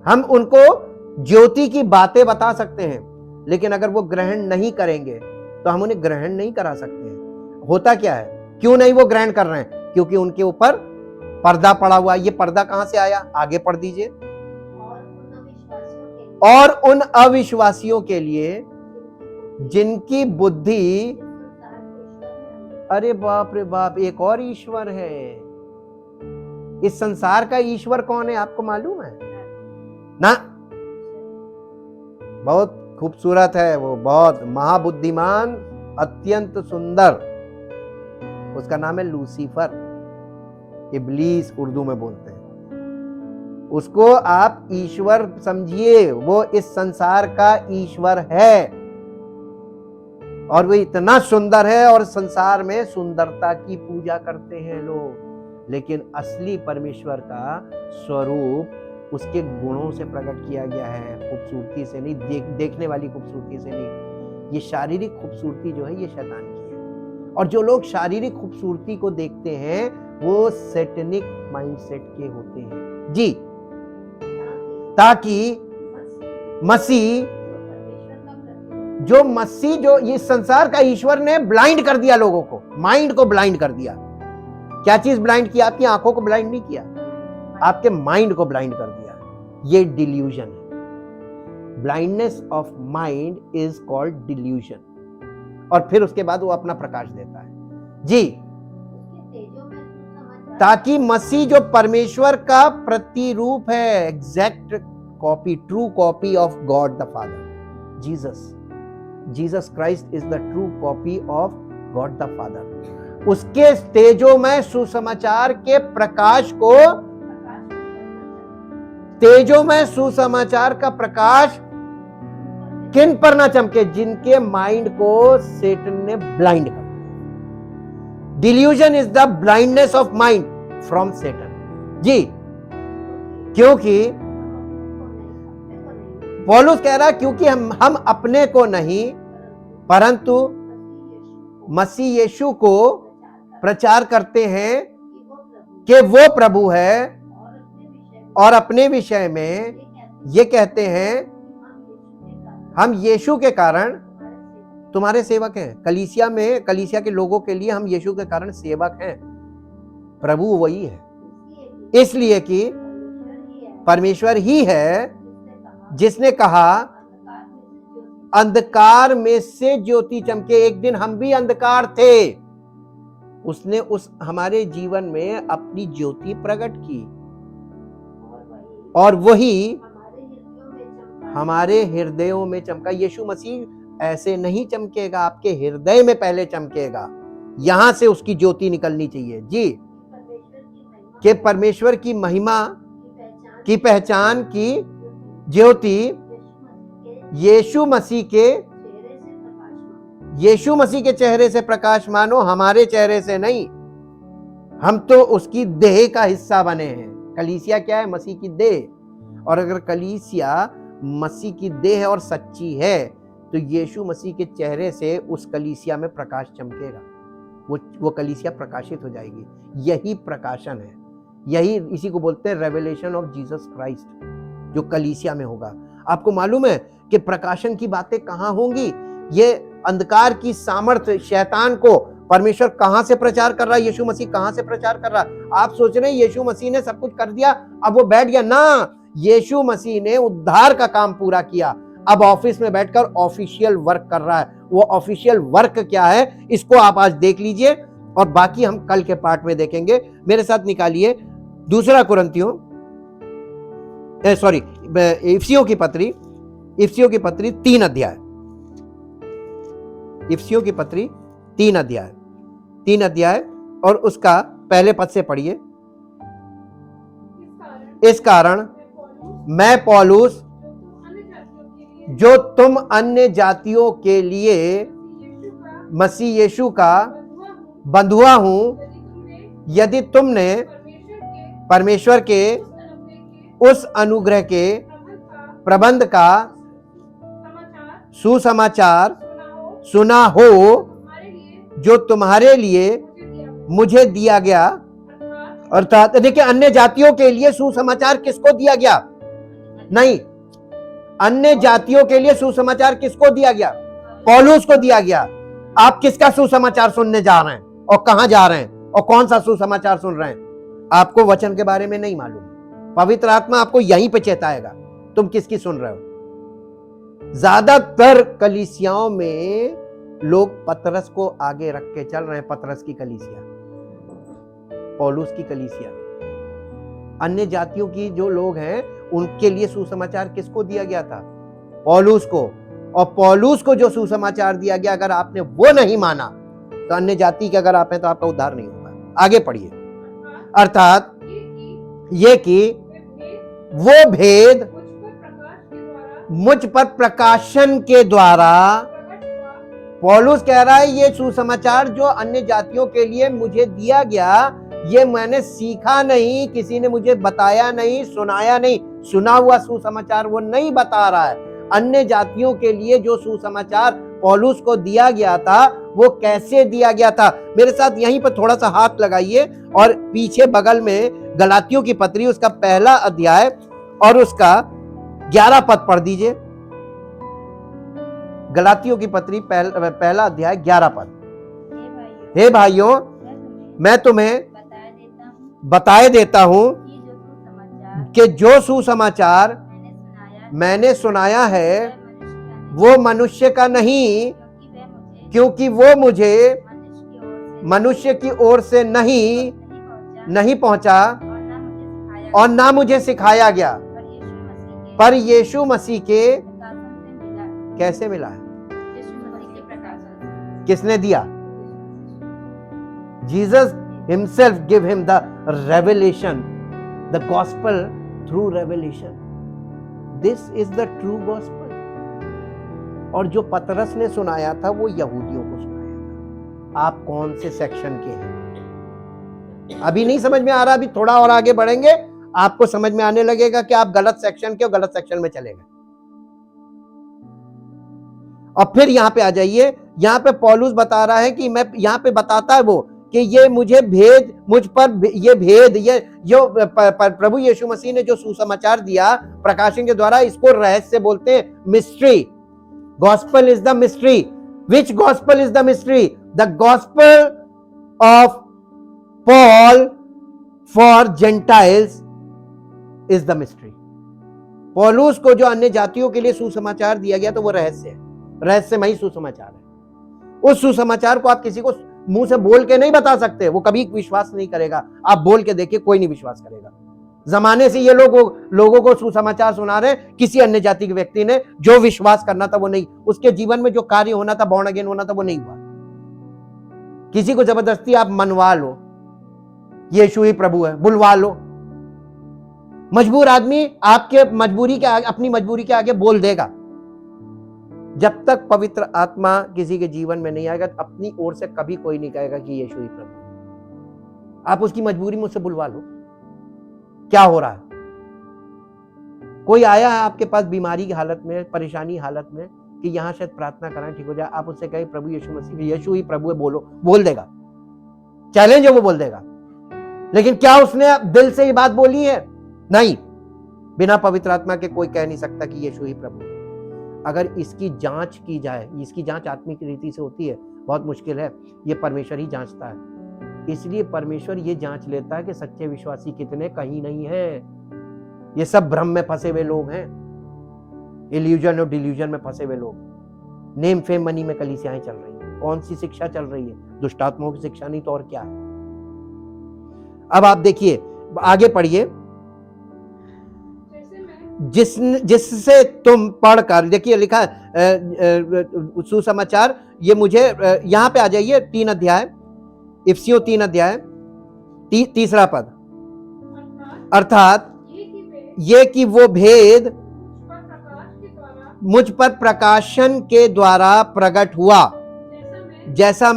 हम उनको ज्योति की बातें बता सकते हैं, लेकिन अगर वो ग्रहण नहीं करेंगे तो हम उन्हें ग्रहण नहीं करा सकते हैं। होता क्या है, क्यों नहीं वो ग्रहण कर रहे हैं? क्योंकि उनके ऊपर पर्दा पड़ा हुआ। ये पर्दा कहां से आया? आगे पढ़ दीजिए। और उन अविश्वासियों के लिए जिनकी बुद्धि, अरे बाप रे बाप, एक और ईश्वर है। इस संसार का ईश्वर कौन है आपको मालूम है ना? बहुत खूबसूरत है वो, बहुत महाबुद्धिमान, अत्यंत सुंदर। उसका नाम है लूसीफर, इब्लीस उर्दू में बोलते हैं उसको। आप ईश्वर समझिए, वो इस संसार का ईश्वर है और वो इतना सुंदर है और संसार में सुंदरता की पूजा करते हैं लोग, लेकिन असली परमेश्वर का स्वरूप उसके गुणों से प्रकट किया गया है, खूबसूरती से नहीं, देखने वाली खूबसूरती से नहीं। ये शारीरिक खूबसूरती जो है ये शैतान की है, और जो लोग शारीरिक खूबसूरती को देखते हैं वो सैटेनिक माइंडसेट के होते हैं जी, ताकि मसीह जो ये संसार का ईश्वर ने ब्लाइंड कर दिया लोगों को, माइंड को ब्लाइंड कर दिया। क्या चीज ब्लाइंड किया? आपकी आंखों को ब्लाइंड नहीं किया, आपके माइंड को ब्लाइंड कर दिया। ये डिल्यूजन है। Blindness of mind is called delusion. और फिर उसके बाद वो अपना प्रकाश देता है जी, ताकि मसीह जो परमेश्वर का प्रतिरूप है, exact copy, true copy of God the father, Jesus Christ is the true copy of God the father, उसके तेजो में सुसमाचार के प्रकाश को, तेजो में सुसमाचार का प्रकाश किन पर ना चमके? जिनके माइंड को सेटन ने ब्लाइंड कर दिया। Delusion is the blindness of mind from Satan ji. क्योंकि पौलुस कह रहा है क्योंकि हम अपने को नहीं परंतु मसीह यीशु को प्रचार करते हैं कि वो प्रभु है, और अपने विषय में ये कहते हैं हम यीशु के कारण तुम्हारे सेवक हैं। कलीसिया के लोगों के लिए हम यीशु के कारण सेवक हैं। प्रभु वही है, इसलिए कि परमेश्वर ही है जिसने कहा अंधकार में से ज्योति चमके। एक दिन हम भी अंधकार थे, उसने उस हमारे जीवन में अपनी ज्योति प्रकट की, और वही हमारे हृदयों में चमका। यीशु मसीह ऐसे नहीं चमकेगा, आपके हृदय में पहले चमकेगा, यहां से उसकी ज्योति निकलनी चाहिए जी, कि परमेश्वर की महिमा की पहचान की ज्योति यीशु मसीह के चेहरे से प्रकाशमान हो, हमारे चेहरे से नहीं। हम तो उसकी देह का हिस्सा बने हैं, कलीसिया क्या है? मसीह की देह। और अगर कलीसिया मसीह की देह है और सच्ची है तो यीशु मसीह के चेहरे से उस कलीसिया में प्रकाश चमकेगा, वो कलीसिया प्रकाशित हो जाएगी। यही प्रकाशन है, यही इसी को बोलते हैं रेवलेशन ऑफ जीसस क्राइस्ट, जो कलीसिया में होगा। आपको मालूम है कि प्रकाशन की बातें कहां होंगी? ये अंधकार की सामर्थ्य शैतान को परमेश्वर कहां से प्रचार कर रहा है? यीशु मसीह कहां से प्रचार कर रहा है? आप सोच रहे हैं यीशु मसीह ने सब कुछ कर दिया अब वो बैठ गया? ना, यीशु मसीह ने उद्धार का काम पूरा किया, अब ऑफिस में बैठकर ऑफिशियल वर्क कर रहा है। वो ऑफिशियल वर्क क्या है इसको आप आज देख लीजिए और बाकी हम कल के पार्ट में देखेंगे। मेरे साथ निकालिए दूसरा कुरिन्थियों इफिसियों की पत्री 3 अध्याय। इफिसियों की पत्री 3 अध्याय और उसका पहले पद से पढ़िए। इस कारण मैं पौलुस जो तुम अन्य जातियों के लिए मसीह यीशु का बंधुआ हूं, यदि तुमने परमेश्वर के उस अनुग्रह के प्रबंध का सुसमाचार सुना हो जो तुम्हारे लिए मुझे दिया गया। अर्थात देखिए, अन्य जातियों के लिए सुसमाचार किसको दिया गया? नहीं, अन्य जातियों के लिए सुसमाचार किसको दिया गया? पौलुस को दिया गया। आप किसका सुसमाचार सुनने जा रहे हैं और कहां जा रहे हैं और कौन सा सुसमाचार सुन रहे हैं? आपको वचन के बारे में नहीं मालूम, पवित्र आत्मा आपको यहीं पे चेताएगा तुम किसकी सुन रहे हो। ज्यादातर कलीसियाओं में लोग पतरस को आगे रख के चल रहे हैं, पतरस की कलीसिया, पौलुस की कलीसिया। अन्य जातियों की जो लोग हैं उनके लिए सुसमाचार किसको दिया गया था? पौलुस को। और पौलुस को जो सुसमाचार दिया गया, अगर आपने वो नहीं माना तो अन्य जाति के अगर आप हैं तो आपका उद्धार नहीं होगा। आगे पढ़िए। अर्थात ये कि वो भेद मुझ पर प्रकाशन के द्वारा, पौलुस कह रहा है ये सुसमाचार जो अन्य जातियों के लिए मुझे दिया गया, ये मैंने सीखा नहीं, किसी ने मुझे बताया नहीं, सुनाया नहीं। सुना हुआ सुसमाचार वो नहीं बता रहा है। अन्य जातियों के लिए जो सुसमाचार पौलुस को दिया गया था वो कैसे दिया गया था? मेरे साथ यहीं पर थोड़ा सा हाथ लगाइए और पीछे बगल में गलातियों की पत्री उसका 1 अध्याय और उसका 11 पद पढ़ दीजिए। गलातियों की पत्री 1 अध्याय 11 पद। हे भाइयों, मैं तुम्हें बताए देता हूं कि जो सुसमाचार मैंने सुनाया है वो मनुष्य का नहीं, क्योंकि वो मुझे मनुष्य की ओर से नहीं पहुंचा और ना मुझे सिखाया गया, पर यीशु मसीह के कैसे मिला है? किसने दिया? Jesus himself give him the revelation, the gospel through revelation. This is the true gospel. और जो पतरस ने सुनाया था वो यहूदियों को सुनाया था। आप कौन से सेक्शन के हैं? अभी नहीं समझ में आ रहा, अभी थोड़ा और आगे बढ़ेंगे आपको समझ में आने लगेगा कि आप गलत सेक्शन के और गलत सेक्शन में चले गए। और फिर यहां पे आ जाइए, यहां पे पौलुस बता रहा है कि मैं यहां पे बताता है वो कि ये मुझे भेद, मुझ पर ये भेद, ये जो प्रभु यीशु मसीह ने जो सुसमाचार दिया प्रकाशन के द्वारा, इसको रहस्य बोलते हैं, mystery. Gospel is the mystery. Which gospel is the mystery? The gospel of Paul for Gentiles is the mystery. पौलुस को जो अन्य जातियों के लिए सुसमाचार दिया गया तो वो रहस्य है, रहस्यमयी सुसमाचार है। उस सुसमाचार को आप किसी को मुंह से बोल के नहीं बता सकते, वो कभी विश्वास नहीं करेगा। आप बोल के देखिए, कोई नहीं विश्वास करेगा। जमाने से ये लोगों को सुसमाचार सुना रहे, किसी अन्य जाति के व्यक्ति ने जो विश्वास करना था वो नहीं, उसके जीवन में जो कार्य होना था, बॉर्न अगेन होना था, वो नहीं हुआ। किसी को जबरदस्ती आप मनवा लो, यीशु ही प्रभु है, बुलवा लो। मजबूर आदमी आपके मजबूरी के आगे, अपनी मजबूरी के आगे बोल देगा। जब तक पवित्र आत्मा किसी के जीवन में नहीं आएगा, अपनी ओर से कभी कोई नहीं कहेगा कि यीशु ही प्रभु। आप उसकी मजबूरी मुझसे बुलवा लो, क्या हो रहा है? कोई आया है आपके पास बीमारी की हालत में, परेशानी हालत में कि यहां शायद प्रार्थना कराएं ठीक हो जाए, आप उससे कहें प्रभु यीशु मसीह, यीशु ही प्रभु है, बोलो, बोल देगा। चैलेंज है, वो बोल देगा। लेकिन क्या उसने दिल से ये बात बोली है? नहीं। बिना पवित्र आत्मा के कोई कह नहीं सकता कि यीशु ही प्रभु है। अगर इसकी जांच की जाए, इसकी जांच आत्मिक रीति से होती है, बहुत मुश्किल है, ये परमेश्वर ही जांचता है। इसलिए परमेश्वर ये जांच लेता है कि सच्चे विश्वासी कितने, कहीं नहीं है। ये सब भ्रम में फंसे हुए लोग हैं, इल्यूजन और डिल्यूजन में फंसे हुए लोग। नेम फेम मनी में कलीसियाएं चल रही हैं। कौन सी शिक्षा चल रही है? दुष्टात्माओं की शिक्षा, नहीं तो और क्या है। अब आप देखिए, आगे पढ़िए। जिससे तुम पढ़कर, देखिए लिखा है सुसमाचार, ये मुझे यहां पे आ जाइए, 3 अध्याय, इफिसियों 3 अध्याय 3 पद। अर्थात ये कि वो भेद मुझ पर प्रकाशन के द्वारा प्रकट हुआ, जैसा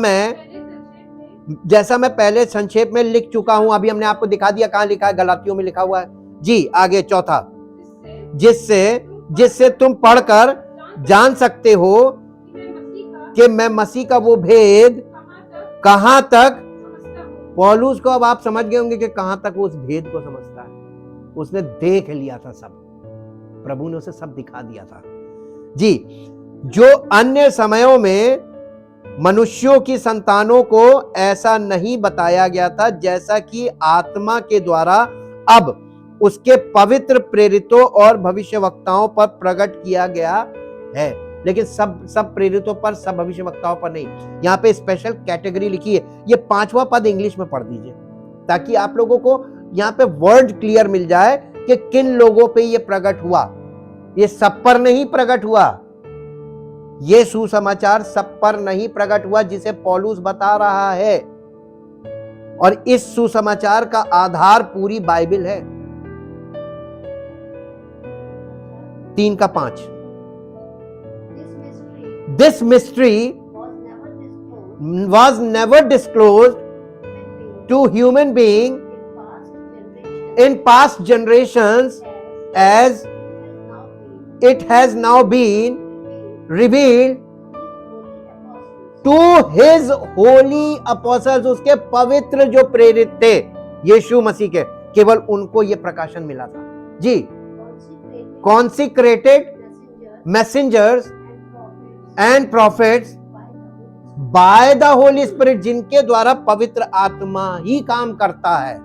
मैं पहले संक्षेप में लिख चुका हूं। अभी हमने आपको दिखा दिया, कहां लिखा है? गलातियों में लिखा हुआ है जी। आगे 4, जिससे तुम पढ़कर जान सकते हो कि मैं मसीह का वो भेद कहां तक, पौलुस को अब आप समझ गए होंगे कि कहां तक वो उस भेद को समझता है। उसने देख लिया था सब, प्रभु ने उसे सब दिखा दिया था जी। जो अन्य समयों में मनुष्यों की संतानों को ऐसा नहीं बताया गया था, जैसा कि आत्मा के द्वारा अब उसके पवित्र प्रेरितों और भविष्यवक्ताओं पर प्रकट किया गया है। लेकिन सब प्रेरितों पर, सब भविष्यवक्ताओं पर नहीं। यहाँ पे स्पेशल कैटेगरी लिखी है। ये 5वां पद इंग्लिश में पढ़ दीजिए, ताकि आप लोगों को यहाँ पे वर्ड क्लियर मिल जाए कि किन लोगों पे ये प्रकट हुआ। ये सब पर नहीं प्रकट हुआ, ये सुसमाचार सब पर नहीं प्रकट हुआ जिसे पौलुस बता रहा है। और इस सुसमाचार का आधार पूरी बाइबल है। 3:5 This mystery was never disclosed to human being in past generations as it has now been revealed to his holy apostles। उसके पवित्र जो प्रेरित थे यीशु मसीह के, केवल उनको ये प्रकाशन मिला था जी। consecrated messengers and prophets by the Holy Spirit, जिनके द्वारा पवित्र आत्मा ही काम करता है।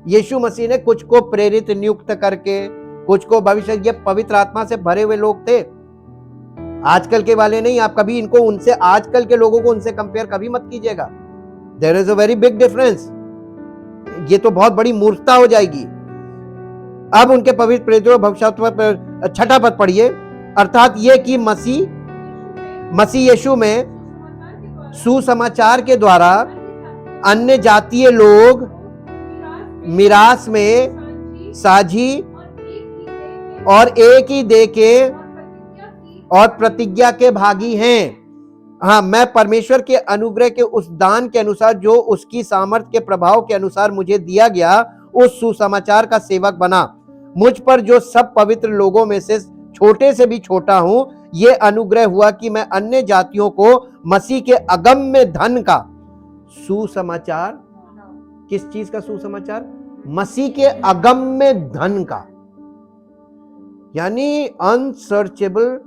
यीशु मसीह ने कुछ को प्रेरित नियुक्त करके, कुछ को भविष्य, ये पवित्र आत्मा से भरे हुए लोग थे, आजकल के वाले नहीं। आप कभी इनको उनसे, आजकल के लोगों को उनसे कंपेयर कभी मत कीजिएगा। There is a very big difference. ये तो बहुत बड़ी मूर्खता हो जाएगी। अब उनके पवित्र प्रेरितों भविष्यवक्ता, 6 पद पढ़िए। अर्थात ये कि मसीह यीशु में सुसमाचार के द्वारा अन्य जातीय लोग मिरास में साझी और एक ही देह के और प्रतिज्ञा के भागी हैं। हाँ, मैं परमेश्वर के अनुग्रह के उस दान के अनुसार जो उसकी सामर्थ के प्रभाव के अनुसार मुझे दिया गया, उस सुसमाचार का सेवक बना। मुझ पर जो सब पवित्र लोगों में से छोटे से भी छोटा हूं, ये अनुग्रह हुआ कि मैं अन्य जातियों को मसीह के अगम्य धन का सुसमाचार, किस चीज का सुसमाचार? मसीह के अगम्य धन का, यानी अनसर्चेबल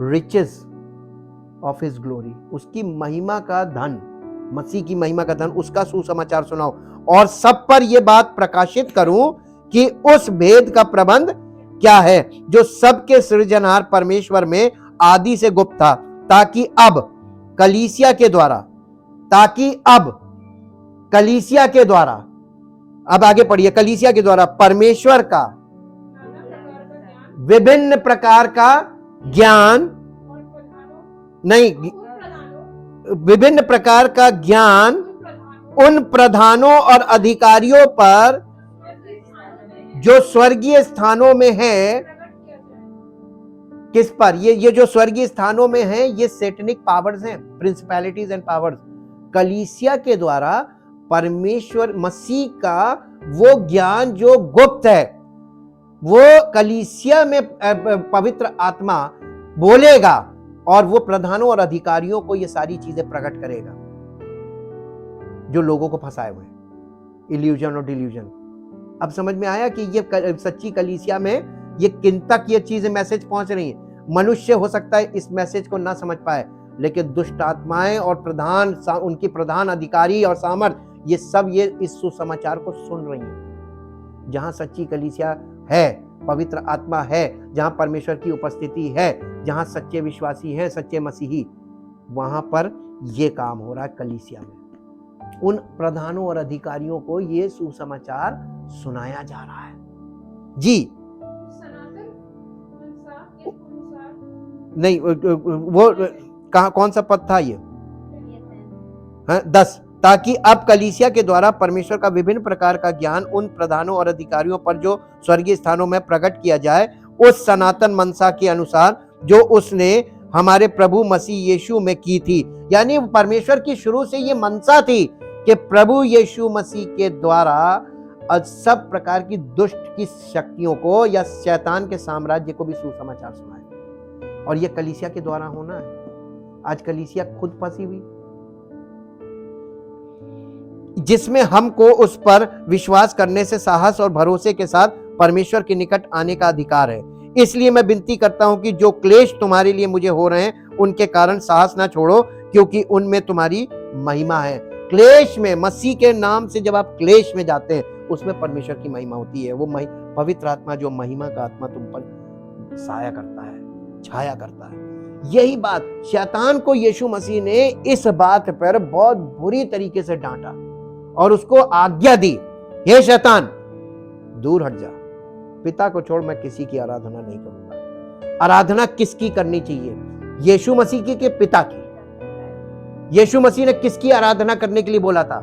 रिचेस ऑफ हिज ग्लोरी, उसकी महिमा का धन, मसीह की महिमा का धन, उसका सुसमाचार सुनाओ। और सब पर यह बात प्रकाशित करूं कि उस भेद का प्रबंध क्या है जो सबके सृजनहार परमेश्वर में आदि से गुप्त था, ताकि अब कलीसिया के द्वारा, अब आगे पढ़िए, कलीसिया के द्वारा परमेश्वर का विभिन्न प्रकार का ज्ञान, नहीं, विभिन्न प्रकार का ज्ञान उन प्रधानों और अधिकारियों पर जो स्वर्गीय स्थानों में है। किस पर? ये जो स्वर्गीय स्थानों में है, ये सैटेनिक पावर्स हैं, प्रिंसिपैलिटीज एंड पावर्स। कलीसिया के द्वारा परमेश्वर मसीह का वो ज्ञान जो गुप्त है, वो कलीसिया में पवित्र आत्मा बोलेगा और वो प्रधानों और अधिकारियों को ये सारी चीजें प्रकट करेगा जो लोगों को फंसाए हुए हैं, इल्यूजन और डिल्यूजन। अब समझ में आया कि ये सच्ची कलीसिया में ये किन तक ये चीजें मैसेज पहुंच रही हैं। मनुष्य हो सकता है इस मैसेज को ना समझ पाए, लेकिन दुष्ट आत्माएं और उनकी प्रधान अधिकारी और सामर्थ, ये सब ये इस सुसमाचार को सुन रही हैं। जहां सच्ची कलीसिया है, पवित्र आत्मा है, जहां परमेश्वर की उपस्थिति है, जहां सच्चे विश्वासी हैं, सच्चे मसीही, वहां पर ये काम हो रहा है कलीसिया में। उन प्रधानों और अधिकारियों को ये सुसमाचार सुनाया जा रहा है। जी नहीं, वो कहाँ, कौन सा पद था ये? 10। ताकि अब कलीसिया के द्वारा परमेश्वर का विभिन्न प्रकार का ज्ञान उन प्रधानों और अधिकारियों पर जो स्वर्गीय स्थानों में प्रकट किया जाए, उस सनातन मनसा के अनुसार जो उसने हमारे प्रभु मसीह यीशु में की थी। यानी परमेश्वर की शुरू से ये मनसा थी कि प्रभु यीशु मसीह के द्वारा सब प्रकार की दुष्ट की शक्तियों को या शैतान के साम्राज्य को भी सुसमाचार सुनाए, और ये कलीसिया के द्वारा होना है। आज कलीसिया खुद फंसी हुई, जिसमें हमको उस पर विश्वास करने से साहस और भरोसे के साथ परमेश्वर के निकट आने का अधिकार है। इसलिए मैं विनती करता हूं कि जो क्लेश तुम्हारे लिए मुझे हो रहे हैं, उनके कारण साहस ना छोड़ो, क्योंकि उनमें तुम्हारी महिमा है। क्लेश में, मसीह के नाम से जब आप क्लेश में जाते हैं, उसमें परमेश्वर की महिमा होती है। वो पवित्र आत्मा, जो महिमा का आत्मा तुम पर साया करता है, छाया करता है। यही बात शैतान को यीशु मसीह ने इस बात पर बहुत बुरी तरीके से डांटा और उसको आज्ञा दी, हे शैतान दूर हट जा, पिता को छोड़ मैं किसी की आराधना नहीं करूंगा। आराधना किसकी करनी चाहिए? यीशु मसीह की कि पिता की? यीशु मसीह ने किसकी आराधना करने के लिए बोला था?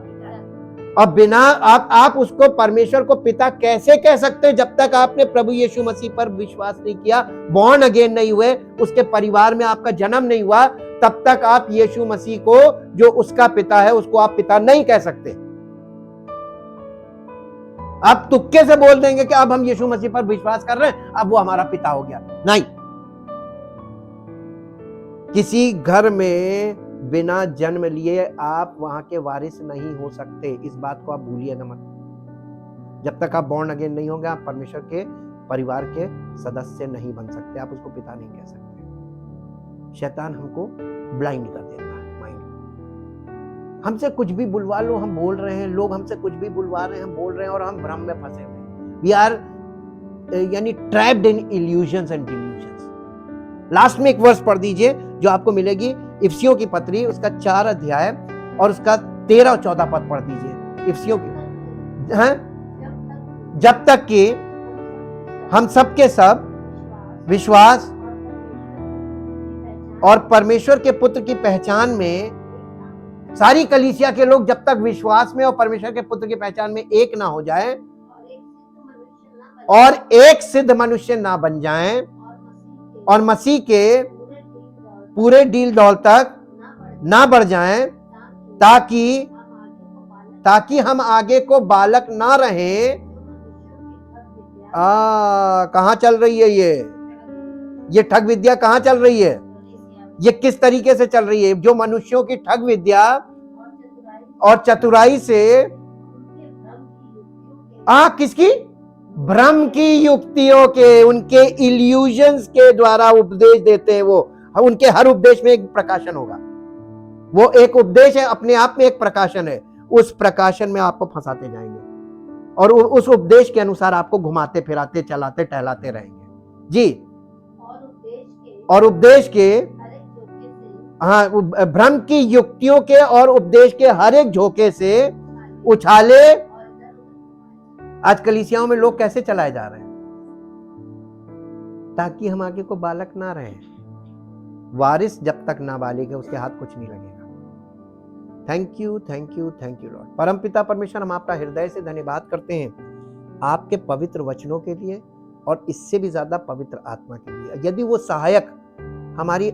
और बिना आप उसको, परमेश्वर को पिता कैसे कह सकते हैं जब तक आपने प्रभु यीशु मसीह पर विश्वास नहीं किया, बॉर्न अगेन नहीं हुए, उसके परिवार में आपका जन्म नहीं हुआ, तब तक आप यीशु मसीह को, जो उसका पिता है, उसको आप पिता नहीं कह सकते। आप तुक्के से बोल देंगे कि अब हम यीशु मसीह पर विश्वास कर रहे हैं, अब वो हमारा पिता हो गया। नहीं, किसी घर में बिना जन्म लिए आप वहां के वारिस नहीं हो सकते। इस बात को आप भूलिएगा मत। जब तक आप बॉर्न अगेन नहीं होंगे, आप परमेश्वर के परिवार के सदस्य नहीं बन सकते, आप उसको पिता नहीं कह सकते। शैतान हमको ब्लाइंड कर देता है, माइंड। हमसे कुछ भी बुलवा लो, हम बोल रहे हैं, लोग हमसे कुछ भी बुलवा रहे हैं, हम बोल रहे हैं, और हम भ्रम में फंसे हुए। वी आर यानी trapped in illusions and delusions. Last में एक वर्स पढ़ दीजिए जो आपको मिलेगी, इफिसियों की पत्री, उसका 4 अध्याय और उसका 13 और 14 पद पढ़ दीजिए। इफिसियों की, हाँ, जब तक कि हम सब के सब विश्वास और परमेश्वर के पुत्र की पहचान में, सारी कलीसिया के लोग जब तक विश्वास में और परमेश्वर के पुत्र की पहचान में एक ना हो जाए और एक सिद्ध मनुष्य ना बन जाएं और मसीह के पूरे डील डॉल तक ना बढ़ जाएं, ताकि हम आगे को बालक ना रहें। कहां चल रही है ये ठग विद्या? कहां चल रही है? ये किस तरीके से चल रही है? जो मनुष्यों की ठग विद्या और चतुराई से, किसकी? भ्रम की युक्तियों के, उनके इल्यूजन्स के द्वारा उपदेश देते हैं। वो उनके हर उपदेश में एक प्रकाशन होगा। वो एक उपदेश है, अपने आप में एक प्रकाशन है। उस प्रकाशन में आपको फंसाते जाएंगे और उस उपदेश के अनुसार आपको घुमाते फिराते, चलाते टहलाते रहेंगे। जी, और उपदेश के, हाँ, भ्रम की युक्तियों के और उपदेश के हर एक झोंके से उछाले। आज कलीसियाओं में लोग कैसे चलाए जा रहे हैं? ताकि हम आगे को बालक ना रहे। वारिस जब तक नाबालिग है, उसके हाथ कुछ नहीं लगेगा। Thank you, thank you, thank you Lord. परमपिता परमेश्वर, हम आपका हृदय से धन्यवाद करते हैं आपके पवित्र वचनों के लिए और इससे भी ज्यादा पवित्र आत्मा के लिए। यदि वो सहायक हमारी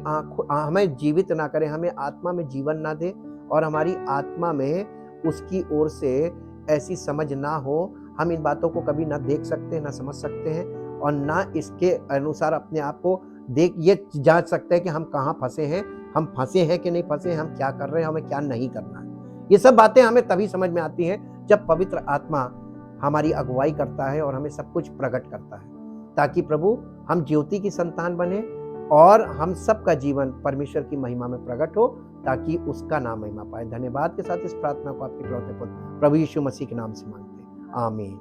हमें जीवित ना करे, हमें आत्मा में जीवन ना दे और हमारी आत्मा में उसकी ओर से ऐसी समझ ना हो। हम इन बातों को कभी ना देख सकते हैं, ना समझ सकते हैं और ना इसके अनुसार अपने आप को ये जांच सकते हैं कि हम कहाँ फंसे हैं, हम फंसे हैं कि नहीं फंसे, हम क्या कर रहे हैं, हमें क्या नहीं करना है। ये सब बातें हमें तभी समझ में आती हैं जब पवित्र आत्मा हमारी अगुवाई करता है और हमें सब कुछ प्रकट करता है, ताकि प्रभु हम ज्योति की संतान बने और हम सबका जीवन परमेश्वर की महिमा में प्रकट हो, ताकि उसका नाम महिमा पाए। धन्यवाद के साथ इस प्रार्थना को आपके इकलौते पुत्र प्रभु यीशु मसीह के नाम से मांगते हैं, आमीन।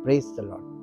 Praise the Lord.